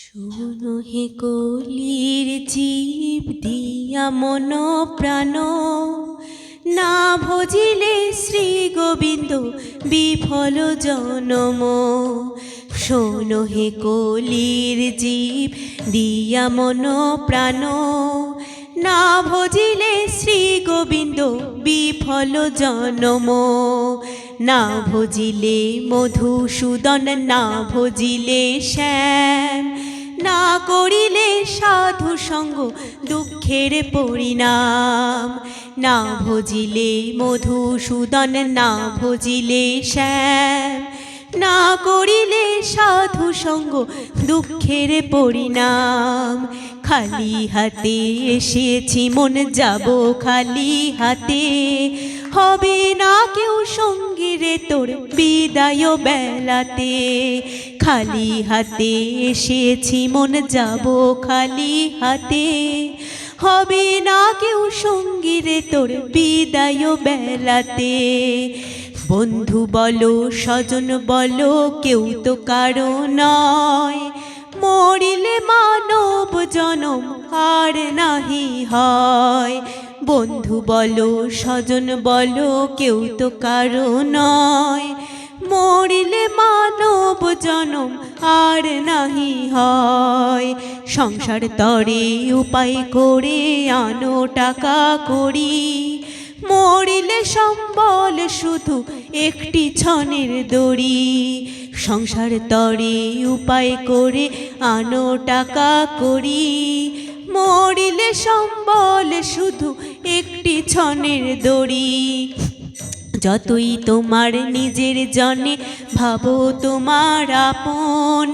শোনো হে কলির জীব দিয়া মন প্রাণ, না ভজিলে শ্রী গোবিন্দ বিফল জনম। শোনো হে কলির জীব দিয়া মন প্রাণ, না ভজিলে শ্রী গোবিন্দ বিফল জনম। না ভজিলে মধুসূদন, না ভজিলে শ্যাম, না করিলে সাধু সঙ্গ দুঃখের পরিণাম। না ভজিলে মধুসূদন, না ভজিলে শ্যাম, না করিলে সাধু সঙ্গ দুঃখের পরিণাম। খালি হাতে এসেছি মন যাব খালি হাতে, হবে না কেউ সঙ্গী রে তোর বিদায় বেলাতে। খালি হাতে এসেছি মন যাব খালি হাতে, হবে না কেউ সঙ্গী রে তোর বিদায় বেলাতে। বন্ধু বলো স্বজন বলো কেউ তো কারো নয়, মরিলে মানব জনম আর নাহি হয়। বন্ধু বলো স্বজন বলো কেউ তো কারো নয়, মরিলে মানব জনম আর নাহি হয়। সংসার তরে উপায় করে আনো টাকা করি, মরিলে সম্বল শুধু একটি ছনের দড়ি। সংসার তরে উপায় করে আনো টাকা করি, মরিলে সম্বল শুধু একটি ছনের দড়ি। যতই তোমার নিজের জনে ভাবো তোমার আপন,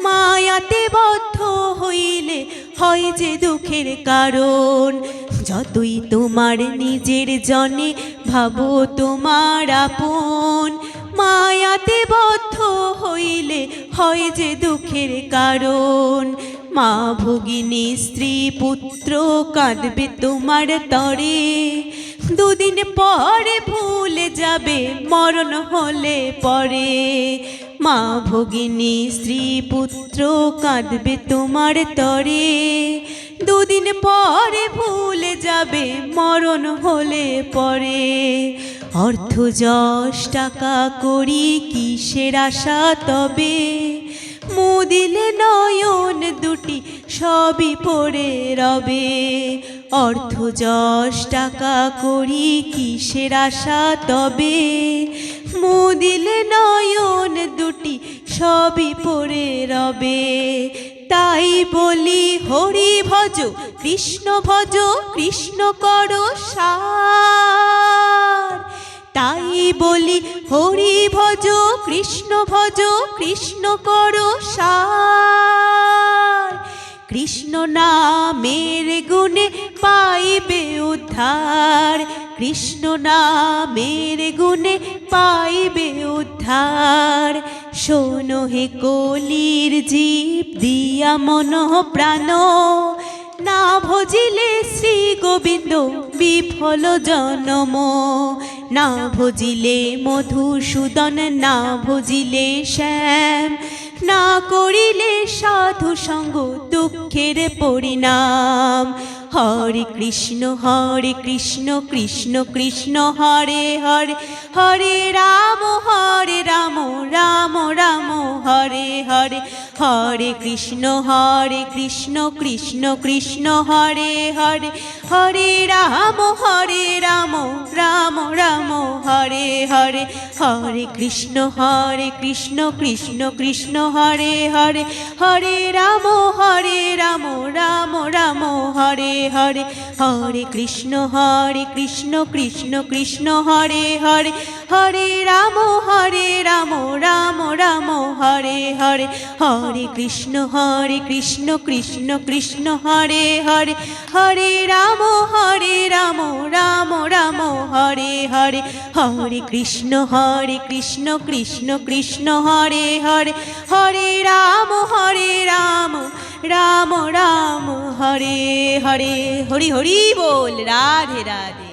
মায়াতে বদ্ধ হইলে হয় যে দুঃখের কারণ। যতই তোমার নিজের জনে ভাবো তোমার আপন, মায়াতে বদ্ধ হইলে হয় যে দুঃখের কারণ। মা ভগিনী স্ত্রী পুত্র কাঁদবে তোমার তরে, দুদিন পরে ভুলে যাবে মরণ হলে পরে। মা ভগিনী স্ত্রী পুত্র কাঁদবে তোমার তরে, দুদিন পরে ভুলে যাবে মরণ হলে পরে। অর্থ যশ টাকা করি কিসের আশা তবে, মুদিলে নয়ন দুটি সবই পড়ে রবে। অর্থ যশ টাকা করি কিসের আশা তবে, মুদিলে নয়ন দুটি সবই পড়ে রবে। তাই বলি হরি ভজ কৃষ্ণ ভজ কৃষ্ণ করো সার। তাই বলি হরি ভজ কৃষ্ণ ভজ কৃষ্ণ করো সার। কৃষ্ণ নামের গুণে পাইবে উদ্ধার, কৃষ্ণ নামের গুণে পাইবে উদ্ধার। শোনো হে কলির জীব দিয়া মন প্রাণ, না ভজিলে শ্রী গোবিন্দ বিফল জনম। না ভজিলে মধুসূদন, না ভজিলে শ্যাম, না করিলে সাধু সঙ্গ দুঃখের পরিণাম। হরে কৃষ্ণ কৃষ্ণ কৃষ্ণ হরে হরে, হরে রাম রাম রাম হরে হরে। হরে কৃষ্ণ কৃষ্ণ কৃষ্ণ হরে হরে, হরে রাম রাম রাম হরে হরে। হরে কৃষ্ণ কৃষ্ণ কৃষ্ণ হরে হরে, হরে রাম রাম রাম হরে হরে। হরে কৃষ্ণ কৃষ্ণ কৃষ্ণ হরে হরে, হরে রাম রাম রাম হরে হরে। হরে কৃষ্ণ কৃষ্ণ কৃষ্ণ হরে হরে, হরে রাম রাম রাম হরে হরে। হরে কৃষ্ণ কৃষ্ণ কৃষ্ণ হরে হরে, হরে রাম রাম রাম হরে হরে। হরি হরি বল, রাধে রাধে।